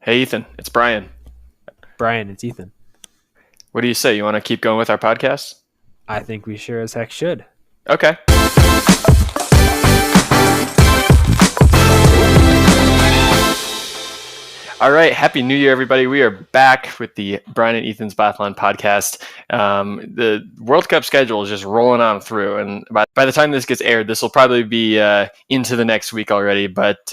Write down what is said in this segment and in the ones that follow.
Hey, Ethan, it's Brian. Brian, it's Ethan. What do you say? You want to keep going with our podcast? I think we sure as heck should. Okay. All right. Happy New Year, everybody. We are back with the Brian and Ethan's Biathlon podcast. The World Cup schedule is just rolling on through. And by the time this gets aired, this will probably be into the next week already. But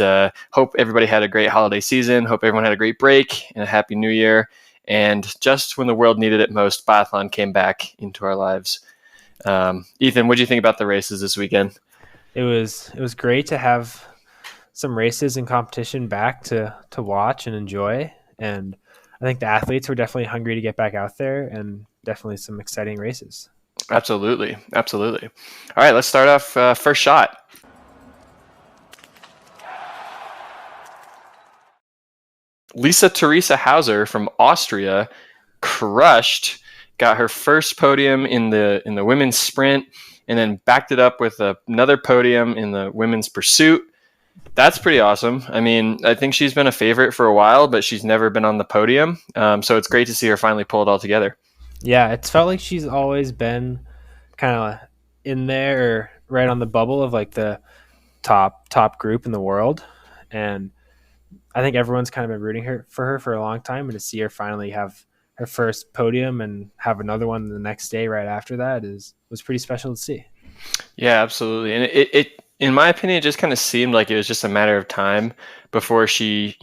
hope everybody had a great holiday season. Hope everyone had a great break and a happy New Year. And just when the world needed it most, biathlon came back into our lives. Ethan, what do you think about the races this weekend? It was great to have some races and competition back to watch and enjoy. And I think the athletes were definitely hungry to get back out there, and definitely some exciting races. Absolutely. Absolutely. All right, let's start off first shot. Theresa Hauser from Austria crushed, got her first podium in the women's sprint, and then backed it up with another podium in the women's pursuit. That's pretty awesome. I mean, I think she's been a favorite for a while, but she's never been on the podium. So it's great to see her finally pull it all together. Yeah, it's felt like she's always been kind of in there, or right on the bubble of like the top group in the world. And I think everyone's kind of been rooting for her for a long time, and to see her finally have her first podium and have another one the next day right after that was pretty special to see. Yeah, absolutely. And it in my opinion, it just kind of seemed like it was just a matter of time before she,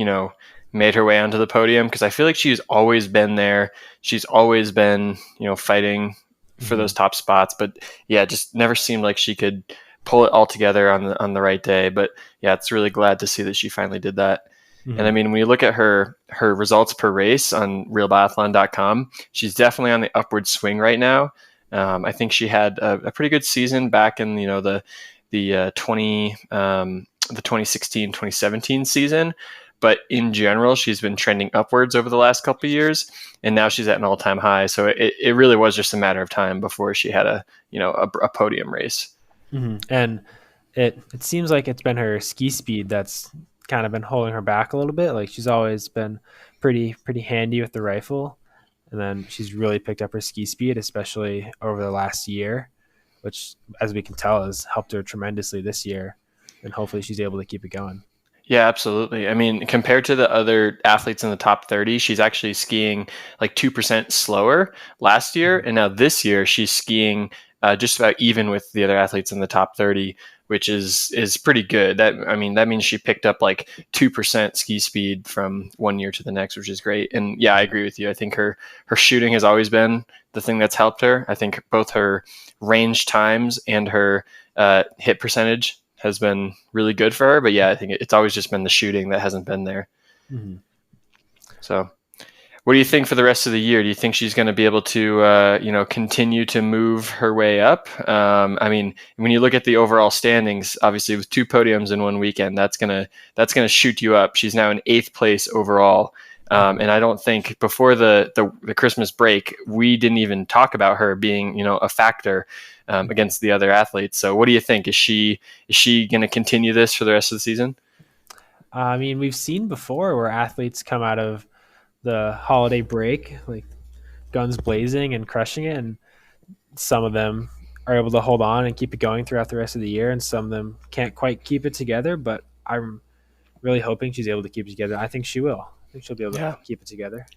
made her way onto the podium, because I feel like she's always been there. She's always been, fighting for those top spots. But yeah, it just never seemed like she could pull it all together on the right day. But yeah, it's really glad to see that she finally did that. And I mean, when you look at her results per race on realbiathlon.com, she's definitely on the upward swing right now. I think she had a pretty good season back in the 2016, 2017 season. But in general, she's been trending upwards over the last couple of years, and now she's at an all-time high. So it really was just a matter of time before she had a podium race. Mm-hmm. And it seems like it's been her ski speed that's kind of been holding her back a little bit. Like, she's always been pretty handy with the rifle, and then she's really picked up her ski speed, especially over the last year, which, as we can tell, has helped her tremendously this year, and hopefully she's able to keep it going. Yeah, absolutely. I mean, compared to the other athletes in the top 30, she's actually skiing like 2% slower last year. And now this year, she's skiing just about even with the other athletes in the top 30, which is pretty good. That means she picked up like 2% ski speed from one year to the next, which is great. And yeah, I agree with you. I think her shooting has always been the thing that's helped her. I think both her range times and her hit percentage has been really good for her. But yeah, I think it's always just been the shooting that hasn't been there. Mm-hmm. So what do you think for the rest of the year? Do you think she's going to be able to, continue to move her way up? I mean, when you look at the overall standings, obviously with 2 podiums in one weekend, that's gonna shoot you up. She's now in 8th place overall. And I don't think before the Christmas break, we didn't even talk about her being, a factor against the other athletes. So what do you think? Is she going to continue this for the rest of the season? I mean, we've seen before where athletes come out of the holiday break like guns blazing and crushing it, and some of them are able to hold on and keep it going throughout the rest of the year, and some of them can't quite keep it together. But I'm really hoping she's able to keep it together. I think she will. I think she'll be able to keep it together.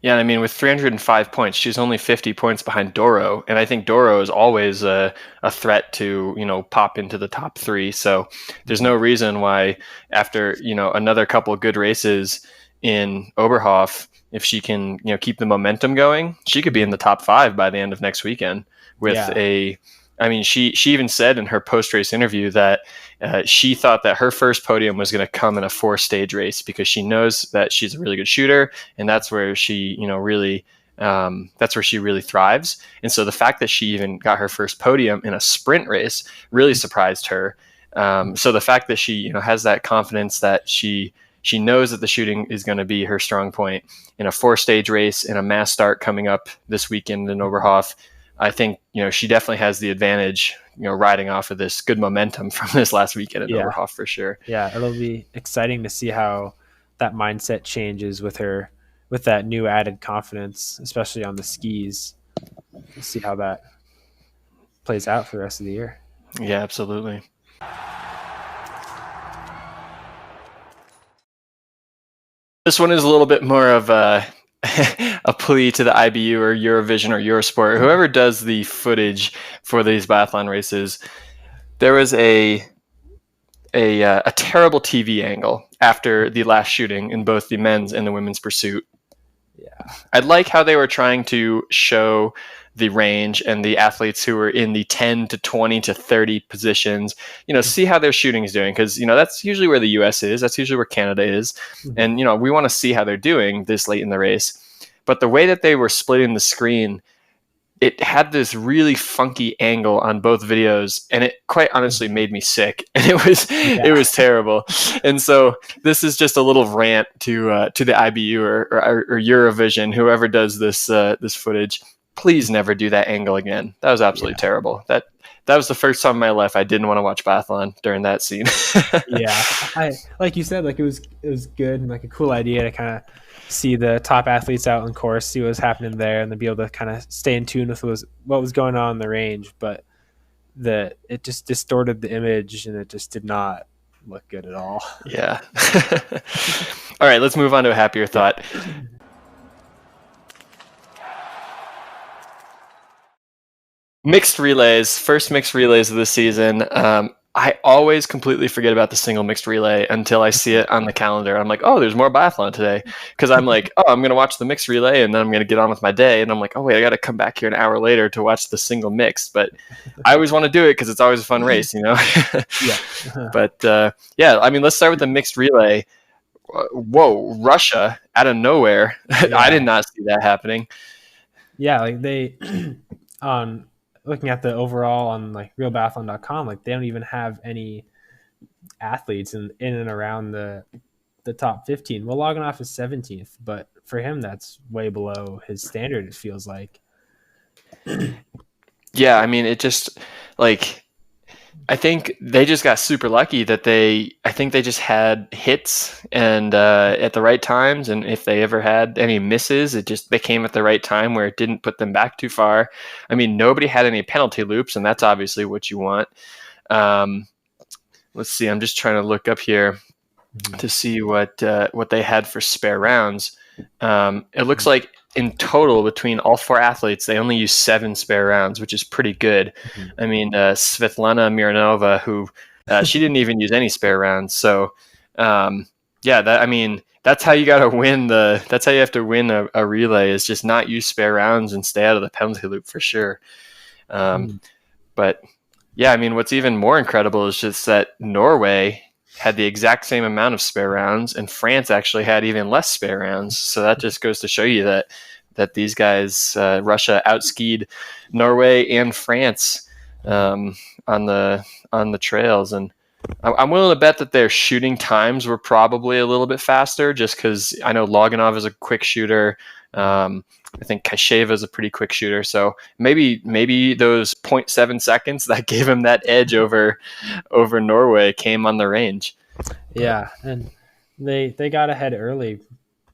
Yeah, I mean, with 305 points, she's only 50 points behind Doro, and I think Doro is always a threat to pop into the top 3. So there's no reason why after another couple of good races in Oberhof, if she can keep the momentum going, she could be in the top 5 by the end of next weekend with I mean, she even said in her post-race interview that she thought that her first podium was going to come in a 4-stage race, because she knows that she's a really good shooter, and that's where she, really thrives. And so the fact that she even got her first podium in a sprint race really surprised her. So the fact that she, has that confidence that she knows that the shooting is going to be her strong point in a 4-stage race in a mass start coming up this weekend in Oberhof. I think, she definitely has the advantage, riding off of this good momentum from this last weekend at Oberhof for sure. Yeah, it'll be exciting to see how that mindset changes with her, with that new added confidence, especially on the skis. We'll see how that plays out for the rest of the year. Yeah, absolutely. This one is a little bit more of a a plea to the IBU or Eurovision or Eurosport, whoever does the footage for these biathlon races. There was a terrible TV angle after the last shooting in both the men's and the women's pursuit. Yeah, I like how they were trying to show the range and the athletes who were in the 10 to 20 to 30 positions, see how their shooting is doing. Because, that's usually where the US is. That's usually where Canada is. And, we want to see how they're doing this late in the race. But the way that they were splitting the screen, it had this really funky angle on both videos, and it quite honestly made me sick. And it was terrible. And so this is just a little rant to the IBU or Eurovision, whoever does this footage. Please never do that angle again. That was absolutely terrible. That was the first time in my life I didn't want to watch biathlon during that scene. Yeah, like you said, like it was good and like a cool idea to kind of see the top athletes out on course, see what was happening there, and then be able to kind of stay in tune with what was going on in the range. But it just distorted the image, and it just did not look good at all. Yeah. All right, let's move on to a happier thought. Mixed relays, first mixed relays of the season. I always completely forget about the single mixed relay until I see it on the calendar. I'm like, oh, there's more biathlon today. Because I'm like, oh, I'm going to watch the mixed relay, and then I'm going to get on with my day. And I'm like, oh, wait, I got to come back here an hour later to watch the single mixed. But I always want to do it because it's always a fun race, Yeah. But, let's start with the mixed relay. Whoa, Russia out of nowhere. Yeah. I did not see that happening. Yeah, like they on looking at the overall on like realbiathlon.com, like they don't even have any athletes in and around the top 15. Well, Loganov is 17th, but for him that's way below his standard, it feels like. Yeah, it just like I think they just got super lucky that they just had hits and at the right times, and if they ever had any misses, they came at the right time where it didn't put them back too far. Nobody had any penalty loops, and that's obviously what you want. Let's see, I'm just trying to look up here to see what they had for spare rounds. It looks like in total between all four athletes, they only used 7 spare rounds, which is pretty good. Svetlana Mironova, who she didn't even use any spare rounds. So, that's how you got to win that's how you have to win a relay, is just not use spare rounds and stay out of the penalty loop for sure. But yeah, what's even more incredible is just that Norway had the exact same amount of spare rounds, and France actually had even less spare rounds. So that just goes to show you that these guys, Russia, outskied Norway and France on the trails. And I'm willing to bet that their shooting times were probably a little bit faster, just because I know Loganov is a quick shooter. I think Kasheva is a pretty quick shooter, so maybe those 0.7 seconds that gave him that edge over Norway came on the range. Yeah, and they got ahead early.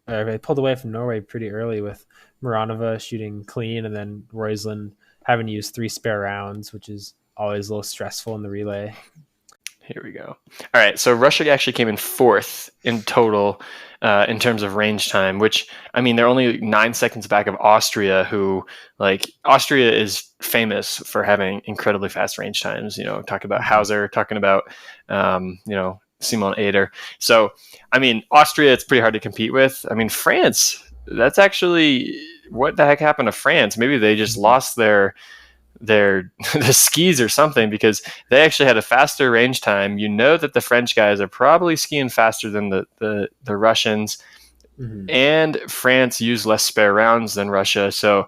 They pulled away from Norway pretty early with Mironova shooting clean, and then Roeiseland having to use 3 spare rounds, which is always a little stressful in the relay. Here we go. All right, so Russia actually came in 4th in total in terms of range time, which, they're only 9 seconds back of Austria, who, Austria is famous for having incredibly fast range times. Talking about Hauser, talking about, Simon Eder. So, Austria, it's pretty hard to compete with. France, that's actually, what the heck happened to France? Maybe they just lost the skis or something, because they actually had a faster range time. That the French guys are probably skiing faster than the Russians, and France used less spare rounds than Russia. So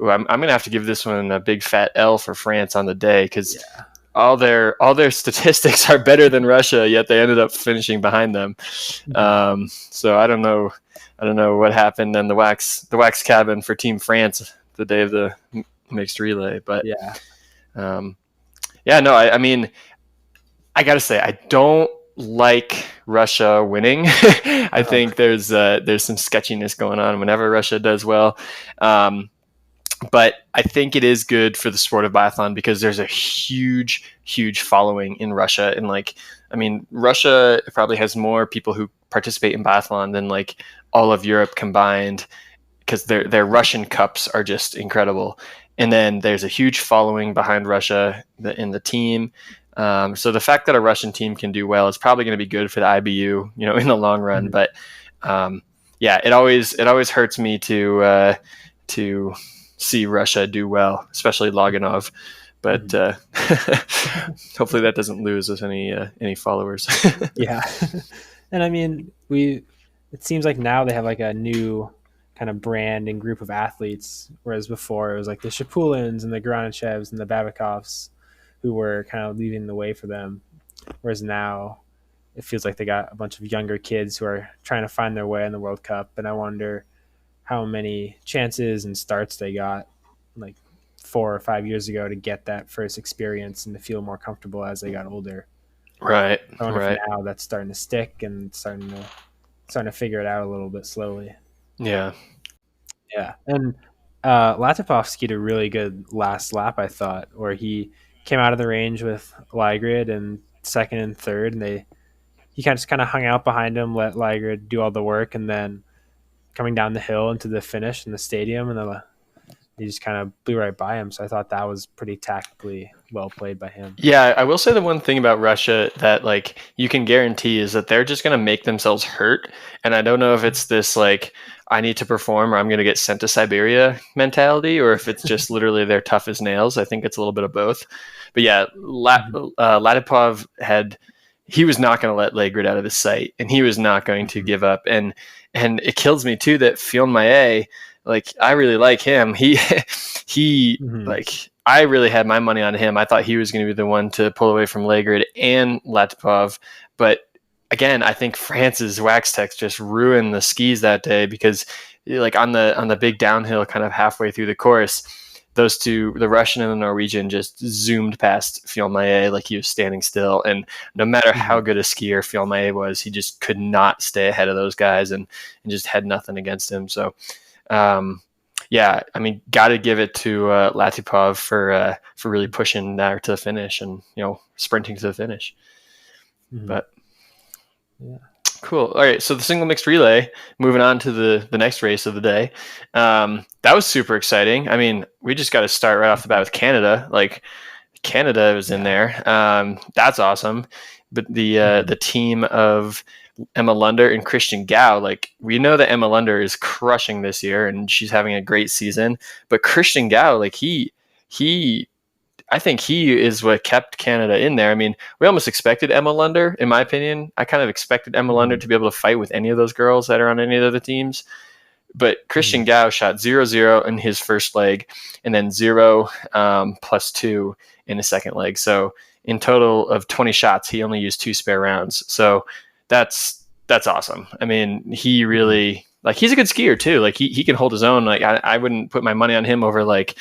I'm going to have to give this one a big fat L for France on the day, because all their statistics are better than Russia, yet they ended up finishing behind them. So I don't know what happened in the wax cabin for Team France the day of the mixed relay, but I gotta say, I don't like Russia winning. I think there's some sketchiness going on whenever Russia does well. But I think it is good for the sport of biathlon because there's a huge, huge following in Russia. And like, I mean, Russia probably has more people who participate in biathlon than like all of Europe combined, because their Russian cups are just incredible. And then there's a huge following behind Russia in the team. So the fact that a Russian team can do well is probably going to be good for the IBU, in the long run. But yeah, it always hurts me to see Russia do well, especially Loganov. But hopefully that doesn't lose us any followers. Yeah. And I mean, it seems like now they have like a new kind of brand and group of athletes, whereas before it was like the Shapulins and the Granichevs and the Babikovs who were kind of leading the way for them. Whereas now it feels like they got a bunch of younger kids who are trying to find their way in the World Cup. And I wonder how many chances and starts they got like 4 or 5 years ago to get that first experience and to feel more comfortable as they got older. Right. I wonder if now that's starting to stick and starting to figure it out a little bit slowly. Yeah. Yeah. And Latipov skied a really good last lap, I thought, where he came out of the range with Ligrid and second and third, and he just kind of hung out behind him, let Ligrid do all the work, and then coming down the hill into the finish in the stadium, and then he just kind of blew right by him. So I thought that was pretty tactically well played by him. Yeah, I will say the one thing about Russia that like you can guarantee is that they're just going to make themselves hurt. And I don't know if it's this like I need to perform or I'm going to get sent to Siberia mentality, or if it's just literally they're tough as nails. I think it's a little bit of both. But yeah, Latipov he was not going to let Ligrid out of his sight, and he was not going to give up. And it kills me too that Fillon Maillet, like I really like him. He like I really had my money on him. I thought he was going to be the one to pull away from Ligrid and Latipov. But again, I think France's wax techs just ruined the skis that day, because like on the big downhill kind of halfway through the course, those two, the Russian and the Norwegian, just zoomed past Fillon Maillet like he was standing still. And no matter how good a skier Fillon Maillet was, he just could not stay ahead of those guys and just had nothing against him. So yeah, I mean, got to give it to Latipov for really pushing there to the finish and sprinting to the finish. But yeah, cool. All right, so the single mixed relay. Moving on to the next race of the day. That was super exciting. I mean, we just got to start right off the bat with Canada. Like Canada was in there. That's awesome. But the team of Emma Lunder and Christian Gau, like we know that Emma Lunder is crushing this year and she's having a great season, but Christian Gau, like I think he is what kept Canada in there. I mean, we almost expected Emma Lunder, in my opinion. I kind of expected Emma Lunder to be able to fight with any of those girls that are on any of the teams. But Christian Gau shot 0-0 in his first leg and then 0 plus 2 in his second leg. So in total of 20 shots, he only used 2 spare rounds. So that's awesome. I mean, he really, like, he's a good skier too. Like he can hold his own. Like I wouldn't put my money on him over like,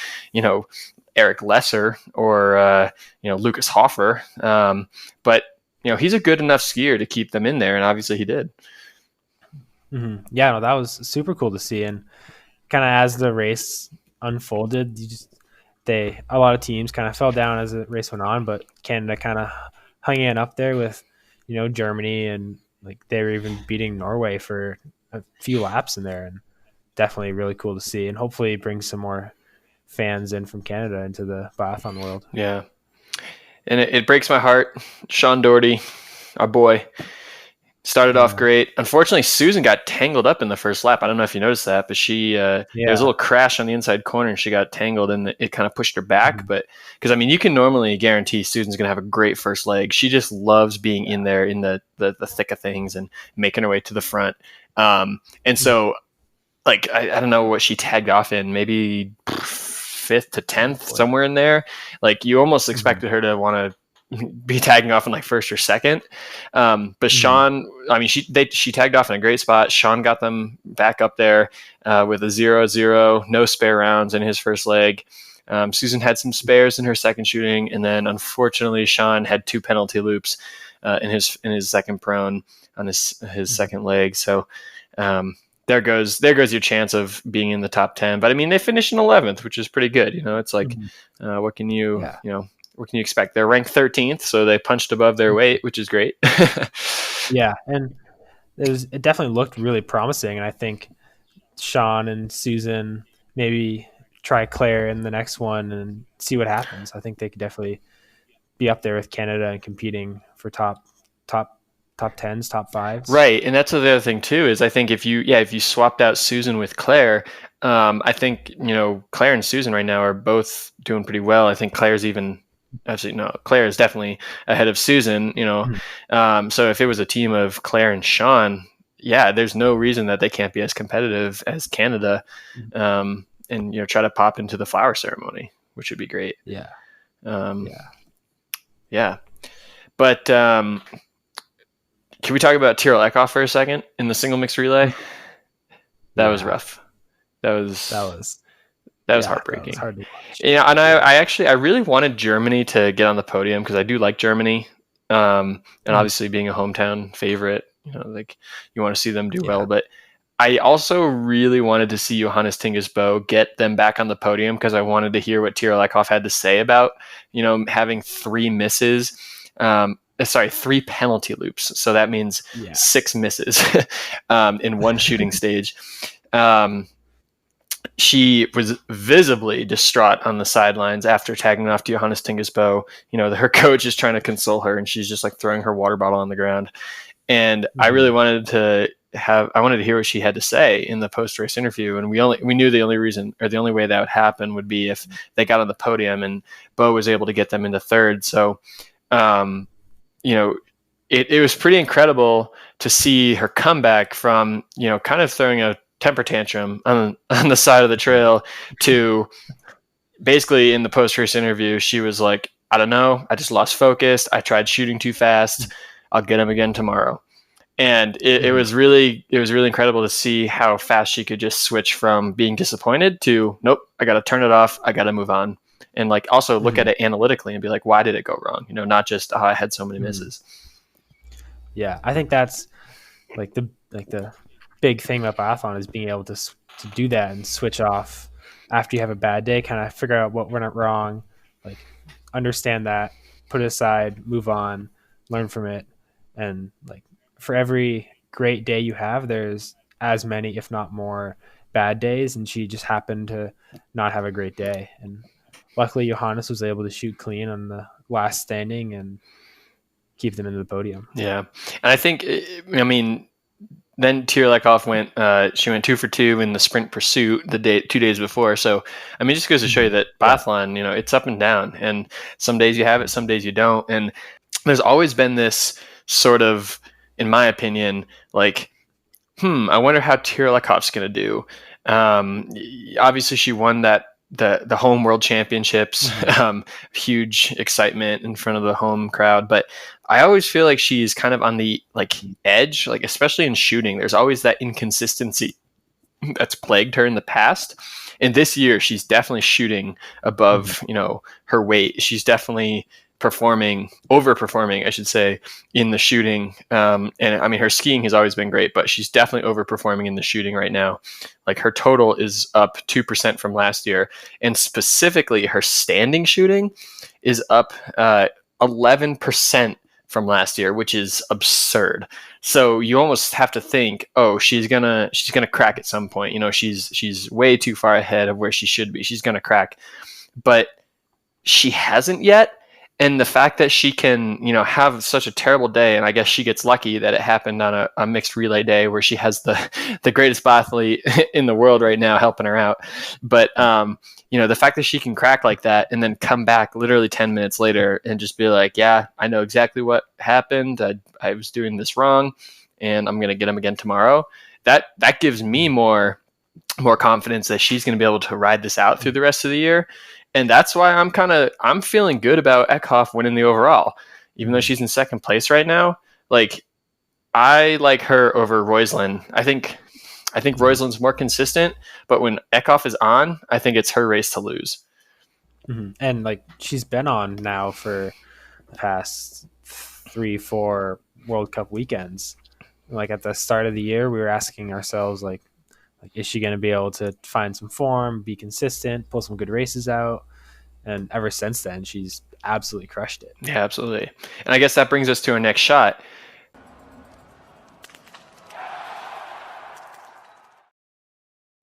Eric Lesser or Lucas Hofer. But he's a good enough skier to keep them in there, and obviously he did. Yeah, no, that was super cool to see. And kind of as the race unfolded, a lot of teams kind of fell down as the race went on, but Canada kind of hung in up there with Germany, and like they were even beating Norway for a few laps in there, and definitely really cool to see, and hopefully bring some more fans in from Canada into the biathlon world. Yeah. And it breaks my heart. Sean Doherty, our boy, started off great. Unfortunately, Susan got tangled up in the first lap. I don't know if you noticed that, but there was a little crash on the inside corner and she got tangled and it kind of pushed her back. But because, I mean, you can normally guarantee Susan's going to have a great first leg. She just loves being in there in the thick of things and making her way to the front. And so, like, I don't know what she tagged off in, maybe 5th to 10th, somewhere in there. Like, you almost expected her to want to be tagging off in like first or second. But Sean, I mean, she tagged off in a great spot. Sean got them back up there with a 0-0, no spare rounds in his first leg. Susan had some spares in her second shooting. And then unfortunately, Sean had 2 penalty loops. in his second prone on his second leg. So there goes your chance of being in the top 10. But I mean, they finished in 11th, which is pretty good. It's like, what can you what can you expect? They're ranked 13th, so they punched above their weight, which is great. Yeah, and it definitely looked really promising, and I think Sean and Susan maybe try Claire in the next one and see what happens. I think they could definitely be up there with Canada and competing for top 10s, top 5s. Right, and that's the other thing too, is I think if you swapped out Susan with Claire, I think Claire and Susan right now are both doing pretty well. I think Claire is definitely ahead of Susan. So if it was a team of Claire and Sean, there's no reason that they can't be as competitive as Canada, and try to pop into the flower ceremony, which would be great. Yeah. But can we talk about Terrell Eckhoff for a second in the single mixed relay? That was rough. That was heartbreaking. That was hard to watch. And I really wanted Germany to get on the podium because I do like Germany, and obviously being a hometown favorite, like you want to see them do well. But I also really wanted to see Johannes Tingesbo get them back on the podium because I wanted to hear what Tiril Eckhoff had to say about having 3 misses. 3 penalty loops. So that means 6 misses in one shooting stage. She was visibly distraught on the sidelines after tagging off to Johannes Tingesbo. Her coach is trying to console her, and she's just like throwing her water bottle on the ground. And I really wanted to hear what she had to say in the post-race interview. And we knew the only reason, or the only way that would happen would be if they got on the podium and Bo was able to get them into third. So, it was pretty incredible to see her comeback from, kind of throwing a temper tantrum on the side of the trail to basically in the post-race interview, she was like, I don't know, I just lost focus. I tried shooting too fast. I'll get him again tomorrow. And it was really incredible to see how fast she could just switch from being disappointed to, nope, I got to turn it off. I got to move on. And like also look at it analytically and be like, why did it go wrong? Not just I had so many misses. Yeah, I think that's like the big thing about biathlon is being able to do that and switch off after you have a bad day, kind of figure out what went wrong, like understand that, put it aside, move on, learn from it. And like for every great day you have, there's as many, if not more, bad days. And she just happened to not have a great day. And luckily Johannes was able to shoot clean on the last standing and keep them into the podium. Yeah. And I think, then Tiril Eckhoff went 2 for 2 in the sprint pursuit 2 days before. So, it just goes to show you that biathlon, it's up and down, and some days you have it, some days you don't. And there's always been this sort of, in my opinion, like, I wonder how Tiril Eckhoff's going to do. Obviously she won the home world championships, huge excitement in front of the home crowd, but I always feel like she's kind of on the edge, like especially in shooting. There's always that inconsistency that's plagued her in the past. And this year she's definitely shooting above, her weight. She's definitely overperforming, I should say, in the shooting. And her skiing has always been great, but she's definitely overperforming in the shooting right now. Like her total is up 2% from last year. And specifically her standing shooting is up 11% from last year, which is absurd. So you almost have to think, oh, she's gonna crack at some point. She's way too far ahead of where she should be. She's gonna crack. But she hasn't yet. And the fact that she can, have such a terrible day, and I guess she gets lucky that it happened on a mixed relay day where she has the greatest biathlete in the world right now helping her out. But, the fact that she can crack like that and then come back literally 10 minutes later and just be like, yeah, I know exactly what happened. I was doing this wrong and I'm going to get him again tomorrow. That gives me more confidence that she's going to be able to ride this out through the rest of the year. And that's why I'm feeling good about Eckhoff winning the overall, even though she's in second place right now. Like, I like her over Roeiseland. I think Roeiseland's more consistent, but when Eckhoff is on, I think it's her race to lose. Mm-hmm. And like she's been on now for the past 3-4 World Cup weekends. Like at the start of the year, we were asking ourselves like is she going to be able to find some form, be consistent, pull some good races out? And ever since then, she's absolutely crushed it. Yeah, absolutely. And I guess that brings us to our next shot.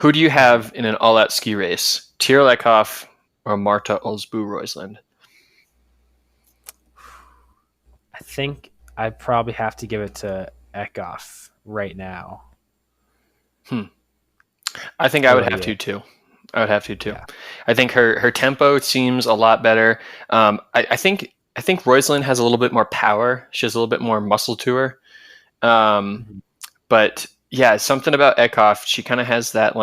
Who do you have in an all-out ski race? Tiril Eckhoff or Marte Olsbu Roeiseland? I think I probably have to give it to Eckhoff right now. I think I would have to too. I would have to too. Yeah. I think her tempo seems a lot better. I think Roeiseland has a little bit more power. She has a little bit more muscle to her. But yeah, something about Eckhoff. She kind of has that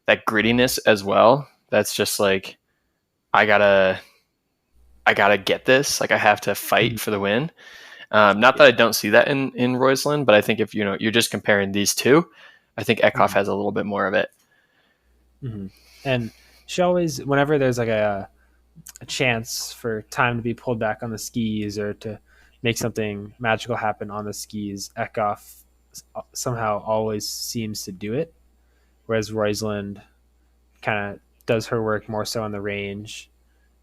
that grittiness as well. That's just like I gotta get this. Like I have to fight for the win. Not that I don't see that in Roeiseland, but I think if you're just comparing these two, I think Eckhoff has a little bit more of it. And she always, whenever there's like a chance for time to be pulled back on the skis or to make something magical happen on the skis, Eckhoff somehow always seems to do it, whereas Roeiseland kind of does her work more so on the range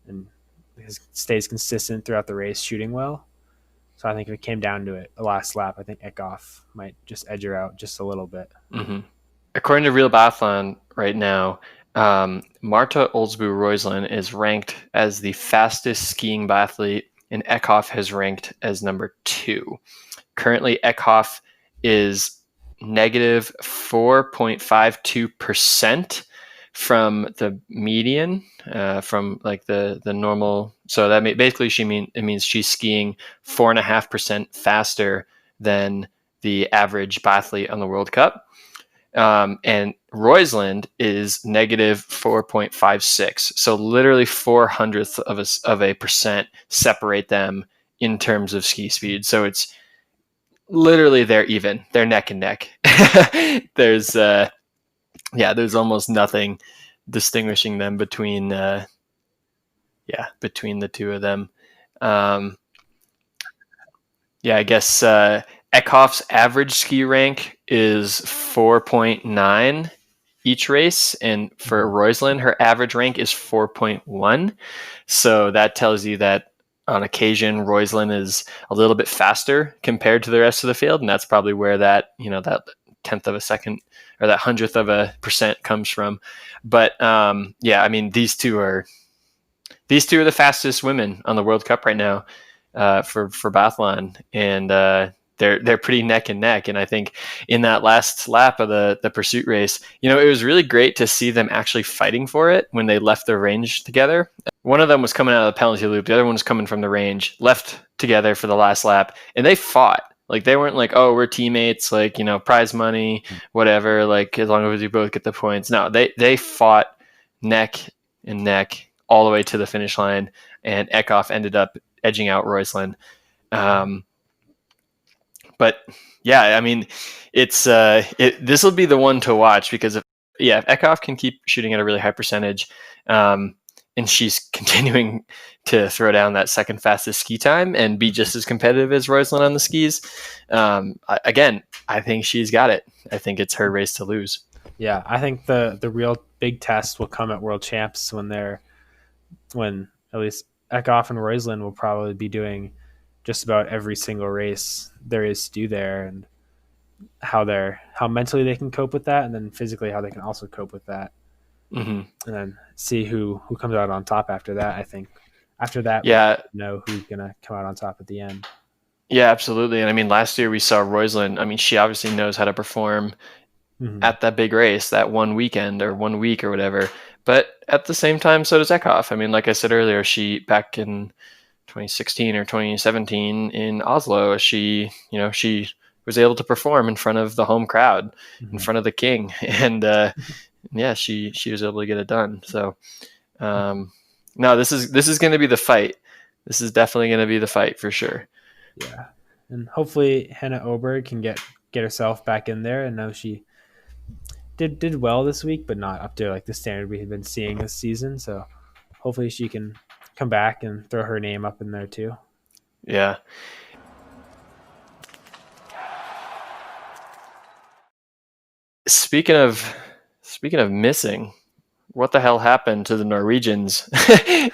and stays consistent throughout the race, shooting well. So I think if it came down to it, the last lap, I think Eckhoff might just edge her out just a little bit. According to Real Biathlon right now, Marte Olsbu Roeiseland is ranked as the fastest skiing biathlete, and Eckhoff has ranked as number 2. Currently, Eckhoff is negative 4.52% from the median, from like the normal. So that basically it means she's skiing 4.5% faster than the average biathlete on the World Cup. And Roeiseland is negative 4.56. So literally 0.04 of a percent separate them in terms of ski speed. So it's literally they're even. They're neck and neck. There's almost nothing distinguishing them between the two of them. I guess Eckhoff's average ski rank is 4.9 each race, and for Roeiseland, her average rank is 4.1. So that tells you that on occasion, Roeiseland is a little bit faster compared to the rest of the field, and that's probably where that that 1/10 of a second or that 100th of a percent comes from. But I mean, these two are the fastest women on the World Cup right now for biathlon, and they're pretty neck and neck. And I think in that last lap of the pursuit race, it was really great to see them actually fighting for it when they left the range together. One of them was coming out of the penalty loop. The other one was coming from the range, left together for the last lap, and they fought. Like they weren't like, oh, we're teammates, like, prize money, whatever, like as long as we both get the points. No, they fought neck and neck all the way to the finish line, and Eckhoff ended up edging out Roeiseland. But yeah, I mean, it's this will be the one to watch because if Eckhoff can keep shooting at a really high percentage, and she's continuing to throw down that second fastest ski time and be just as competitive as Roeiseland on the skis. Again, I think she's got it. I think it's her race to lose. Yeah, I think the real big test will come at World Champs when at least Eckhoff and Roeiseland will probably be doing just about every single race there is to do there, and how mentally they can cope with that, and then physically how they can also cope with that. And then see who comes out on top after that. I think after that, we'll know who's gonna come out on top at the end. Yeah, absolutely. And I mean, last year we saw Roeiseland. I mean, she obviously knows how to perform at that big race, that one weekend or 1 week or whatever. But at the same time, so does Eckhoff. I mean, like I said earlier, she back in 2016 or 2017 in Oslo, she was able to perform in front of the home crowd, in front of the king, and she was able to get it done. So no, this is going to be the fight. This is definitely going to be the fight for sure. Yeah, and hopefully Hannah Oberg can get herself back in there. And know she did well this week, but not up to like the standard we had been seeing this season. So hopefully she can come back and throw her name up in there too. Yeah. Speaking of missing, what the hell happened to the Norwegians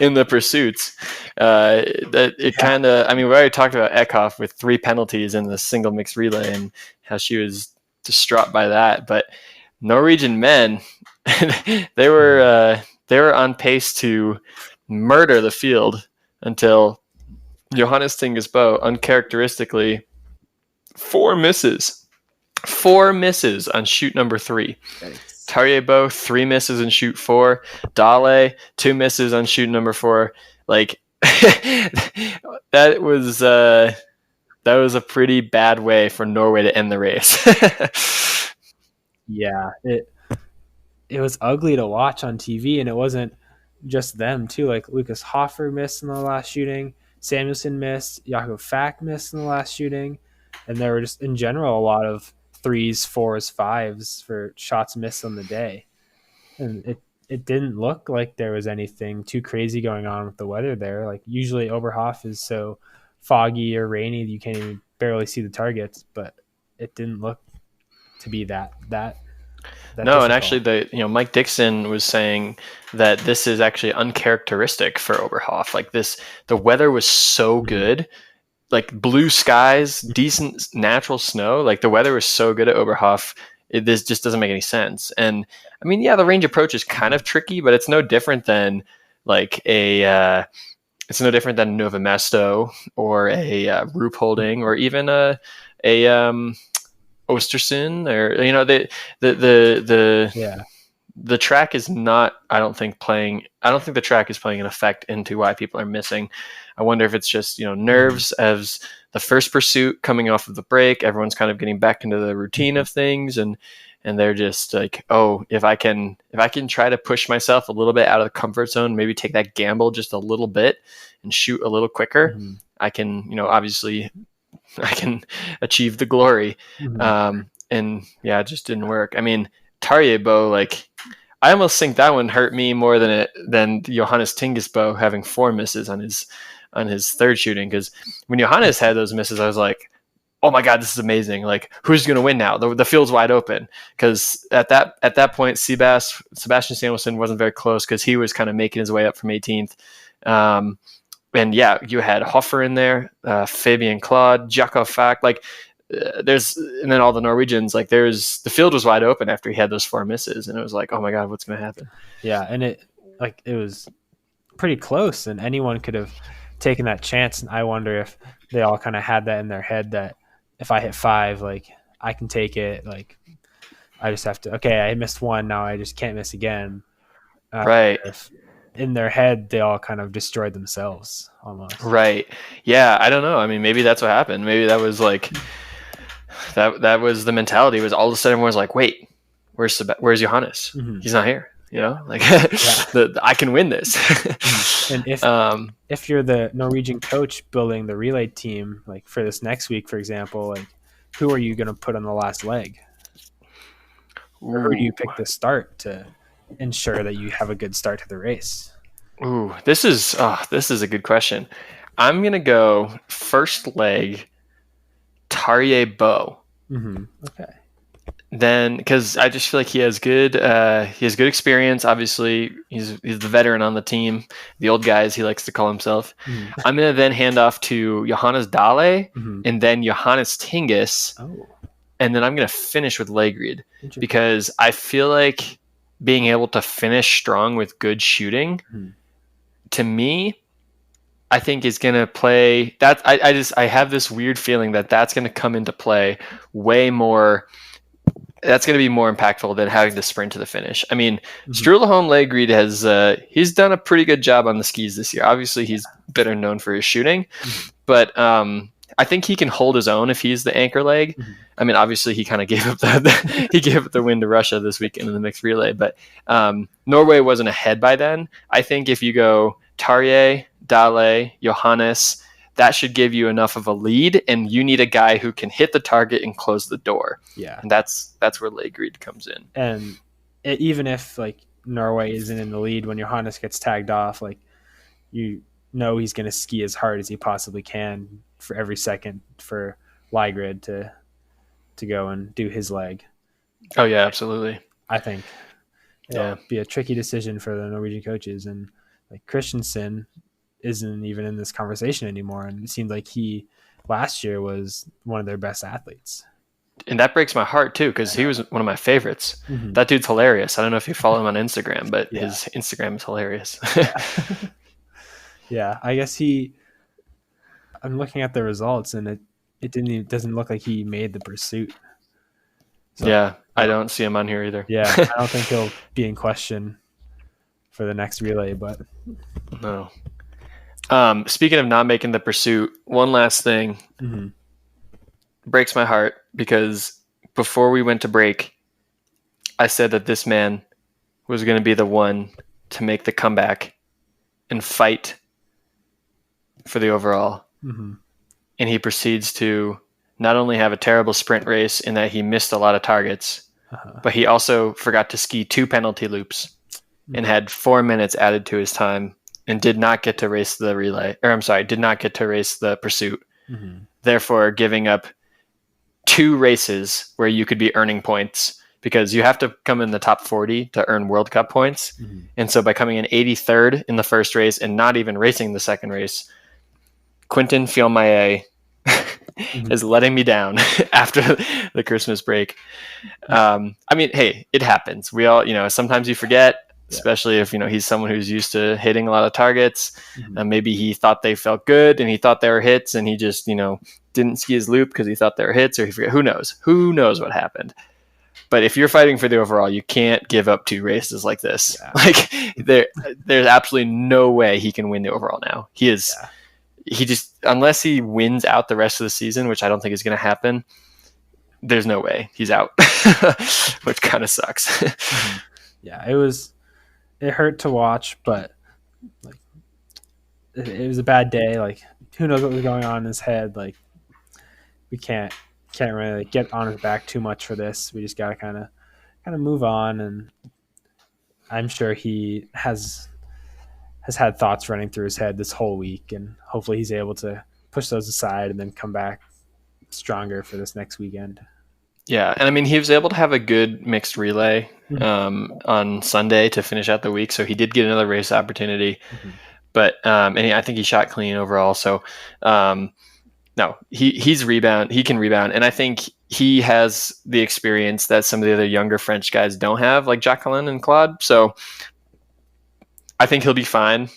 in the pursuits? That it Yeah. kind of. I mean, we already talked about Eckhoff with 3 penalties in the single mixed relay and how she was distraught by that. But Norwegian men, they were on pace to murder the field until Johannes Tingesbo uncharacteristically 4 misses. 4 misses on shoot number 3. Yikes. Tariebo 3 misses on shoot 4. Dale 2 misses on shoot number 4. Like that was a pretty bad way for Norway to end the race. Yeah, it was ugly to watch on TV, and it wasn't just them too. Like Lucas Hoffer missed in the last shooting, Samuelson missed, Jakob Fack missed in the last shooting, and there were just in general a lot of threes, fours, fives for shots missed on the day. And it didn't look like there was anything too crazy going on with the weather there. Like usually Oberhof is so foggy or rainy that you can't even barely see the targets, but it didn't look to be that No, and difficult. actually, Mike Dixon was saying that this is actually uncharacteristic for Oberhof. Like the weather was so good, like blue skies, decent natural snow. Like the weather was so good at Oberhof, this just doesn't make any sense. And I mean, yeah, the range approach is kind of tricky, but it's no different than like it's no different than Nova Mesto or a Roop Holding or even a Ostersund, or the Yeah. the track is not, I don't think the track is playing an effect into why people are missing. I wonder if it's just nerves as the first pursuit coming off of the break, everyone's kind of getting back into the routine of things, and they're just like, oh, if I can try to push myself a little bit out of the comfort zone, maybe take that gamble just a little bit and shoot a little quicker, I can obviously I can achieve the glory. And yeah, it just didn't work. I mean, Tariebo, like, I almost think that one hurt me more than Johannes Tingesbo having 4 misses on his third shooting. Because when Johannes had those misses, I was like, oh my god, this is amazing! Like, who's going to win now? The field's wide open. Because at that point, Sebastian Samuelson wasn't very close because he was kind of making his way up from 18th. And yeah, you had Hoffer in there, Fabian Claude, Jakob Fack, like and then all the Norwegians, like the field was wide open after he had those 4 misses, and it was like, oh my god, what's going to happen? Yeah, and it was pretty close, and anyone could have taken that chance. And I wonder if they all kind of had that in their head that if I hit 5, like I can take it. Like I just have to. Okay, I missed 1, now I just can't miss again. Right. If in their head they all kind of destroyed themselves almost. Right. Yeah, I don't know. I mean, maybe that's what happened. Maybe that was like that was the mentality. Was all of a sudden everyone was like, wait, where's Johannes? He's not here. Like I can win this. And if you're the Norwegian coach building the relay team, like for this next week, for example, like who are you going to put on the last leg? Or who do you pick to start to ensure that you have a good start to the race? Ooh, this is a good question. I'm gonna go first leg, Tariebo. Okay. Then, because I just feel like he has good experience. Obviously, he's the veteran on the team, the old guy as he likes to call himself. I'm gonna then hand off to Johannes Dale and then Johannes Tingis, and then I'm gonna finish with Legrid because I feel like being able to finish strong with good shooting, to me, I think is going to play that. I have this weird feeling that that's going to come into play way more. That's going to be more impactful than having to sprint to the finish. I mean, Struleholm Legrid has he's done a pretty good job on the skis this year. Obviously, he's better known for his shooting, but I think he can hold his own if he's the anchor leg. I mean, obviously, he kind of gave up he gave up the win to Russia this weekend in the mixed relay, but Norway wasn't ahead by then. I think if you go Tarje, Dale, Johannes, that should give you enough of a lead, and you need a guy who can hit the target and close the door. Yeah, and that's where Legrid comes in. And even if like Norway isn't in the lead when Johannes gets tagged off, like he's going to ski as hard as he possibly can for every second for Legrid to go and do his leg. Oh yeah, absolutely. I think Yeah. it'll be a tricky decision for the Norwegian coaches. And like Christensen isn't even in this conversation anymore. And it seemed like he last year was one of their best athletes. And that breaks my heart too, because he was one of my favorites. Mm-hmm. That dude's hilarious. I don't know if you follow him on Instagram, but Yeah. his Instagram is hilarious. Yeah, I guess I'm looking at the results, and it doesn't look like he made the pursuit. So, yeah, I don't see him on here either. Yeah, I don't think he'll be in question for the next relay, but No. Speaking of not making the pursuit, one last thing breaks my heart, because before we went to break, I said that this man was going to be the one to make the comeback and fight for the overall. And he proceeds to not only have a terrible sprint race in that he missed a lot of targets, but he also forgot to ski 2 penalty loops and had 4 minutes added to his time and did not get to race the relay, or I'm sorry, did not get to race the pursuit. Therefore, giving up 2 races where you could be earning points, because you have to come in the top 40 to earn World Cup points. And so by coming in 83rd in the first race and not even racing the second race, Quentin Fillon Maillet is letting me down after the Christmas break. I mean, hey, it happens. We all, sometimes you forget, especially if, he's someone who's used to hitting a lot of targets. Maybe he thought they felt good and he thought they were hits, and he just, didn't ski his loop because he thought they were hits, or he forget. Who knows what happened. But if you're fighting for the overall, you can't give up 2 races like this. Yeah. Like there's absolutely no way he can win the overall now. He just, unless he wins out the rest of the season, which I don't think is going to happen, there's no way he's out, which kind of sucks. Yeah, it hurt to watch, but like it was a bad day. Like, who knows what was going on in his head? Like, we can't really get on his back too much for this. We just got to kind of move on, and I'm sure he has had thoughts running through his head this whole week, and hopefully he's able to push those aside and then come back stronger for this next weekend. Yeah, and I mean, he was able to have a good mixed relay on Sunday to finish out the week, so he did get another race opportunity. But I think he shot clean overall. So no, he can rebound, and I think he has the experience that some of the other younger French guys don't have, like Jacqueline and Claude. So I think he'll be fine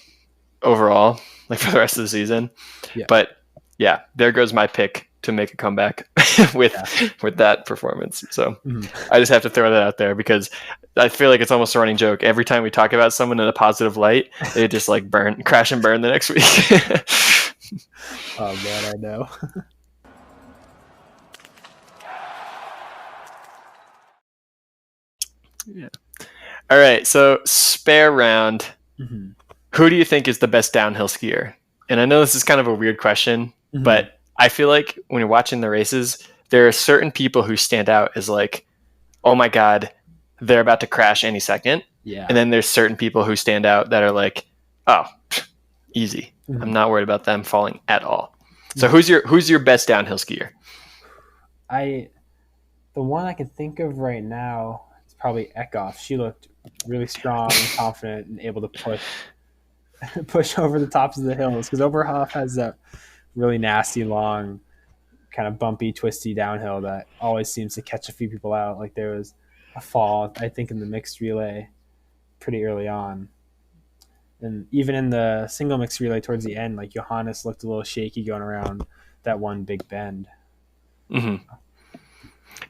overall, like for the rest of the season. Yeah. But yeah, there goes my pick to make a comeback with that performance. So I just have to throw that out there, because I feel like it's almost a running joke. Every time we talk about someone in a positive light, they just like crash and burn the next week. Oh man, I know. Yeah. All right. So spare round. Who do you think is the best downhill skier? And I know this is kind of a weird question, but I feel like when you're watching the races, there are certain people who stand out as like, oh my God, they're about to crash any second. Yeah. And then there's certain people who stand out that are like, oh, easy. I'm not worried about them falling at all. So who's your best downhill skier? The one I can think of right now is probably Eckhoff. She looked really strong and confident and able to push over the tops of the hills, because Oberhof has that really nasty, long, kind of bumpy, twisty downhill that always seems to catch a few people out. Like, there was a fall, I think, in the mixed relay pretty early on. And even in the single mixed relay towards the end, like, Johannes looked a little shaky going around that one big bend. And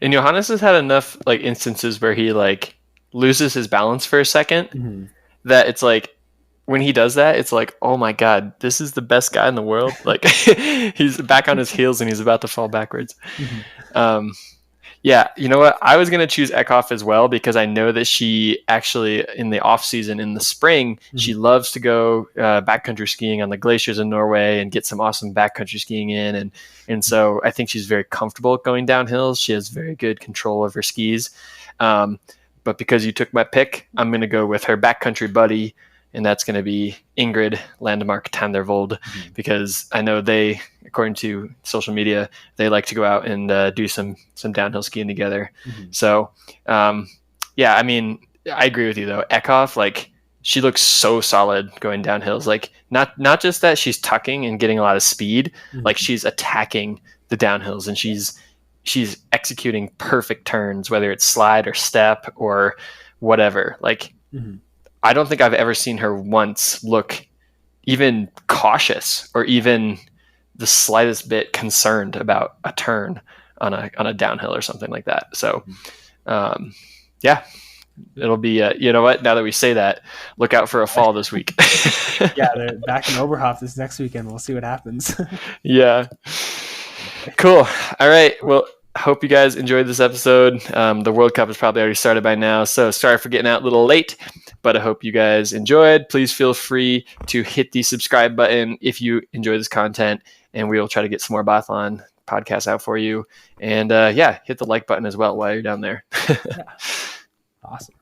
Johannes has had enough like instances where he like loses his balance for a second that it's like, when he does that, it's like, oh my God, this is the best guy in the world. Like, he's back on his heels and he's about to fall backwards. Yeah, you know what? I was going to choose Eckhoff as well, because I know that she actually, in the off season, in the spring, she loves to go backcountry skiing on the glaciers in Norway and get some awesome backcountry skiing in. And so I think she's very comfortable going downhill. She has very good control of her skis. But because you took my pick, I'm going to go with her backcountry buddy, and that's going to be Ingrid Landmark Tandervold, because I know they, according to social media, they like to go out and do some downhill skiing together. So, yeah, I mean, I agree with you though. Eckhoff, like, she looks so solid going downhills. Like, not just that she's tucking and getting a lot of speed, like she's attacking the downhills, and she's executing perfect turns, whether it's slide or step or whatever. Like, I don't think I've ever seen her once look even cautious or even the slightest bit concerned about a turn on a downhill or something like that. So, yeah, it'll be, you know what, now that we say that, look out for a fall this week. Yeah, they're back in Oberhof this next weekend. We'll see what happens. Yeah. Cool. All right. Well, hope you guys enjoyed this episode. The World Cup has probably already started by now, so sorry for getting out a little late, but I hope you guys enjoyed. Please feel free to hit the subscribe button if you enjoy this content, and we will try to get some more biathlon podcasts out for you. And yeah, hit the like button as well while you're down there. Awesome.